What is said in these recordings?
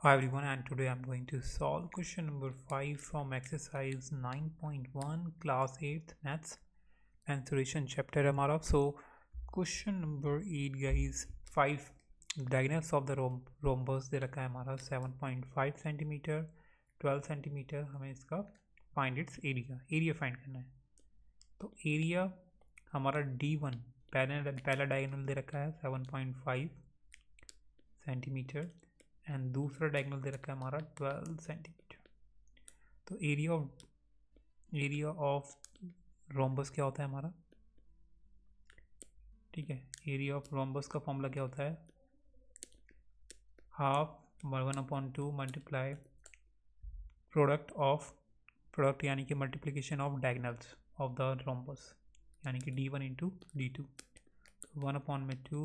Hi everyone, and today I'm going to solve question number 5 from exercise 9.1 class 8th maths mensuration chapter हमारा. So question number 8 guys, 5 diagonals of the rhombus दे रखा है हमारा 7.5 centimetre 12 centimetre. हमें इसका find its area find करना है. तो area हमारा D1 पहला डायगोनल दे रखा है 7.5 सेंटीमीटर एंड दूसरा डायगोनल दे रखा है हमारा 12 सेंटीमीटर. तो एरिया ऑफ रोम्बस क्या होता है हमारा, ठीक है. एरिया ऑफ रोम्बस का फॉर्मूला क्या होता है, हाफ 1/2 मल्टीप्लाई प्रोडक्ट यानी कि multiplication of diagonals of the rhombus यानी कि D1 इंटू D2. 1/2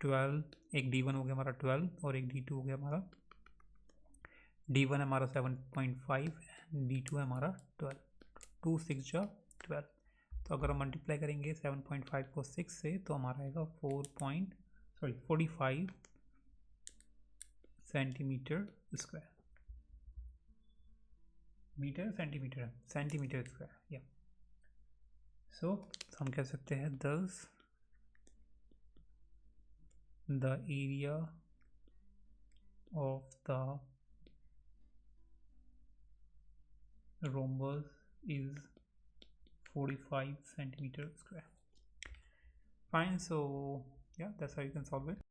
12, एक D1 हो गया हमारा 12 और एक D2 हो गया हमारा. D1 है हमारा 7.5, D2 है हमारा 12. 2 6 जा 12. तो अगर हम मल्टीप्लाई करेंगे 7.5 को 6 से तो हमारा आएगा 45 centimetre square. Metre centimetre square या. सो हम कह सकते हैं 10 the area of the rhombus is 45 centimeter square. Fine, so yeah, that's how you can solve it.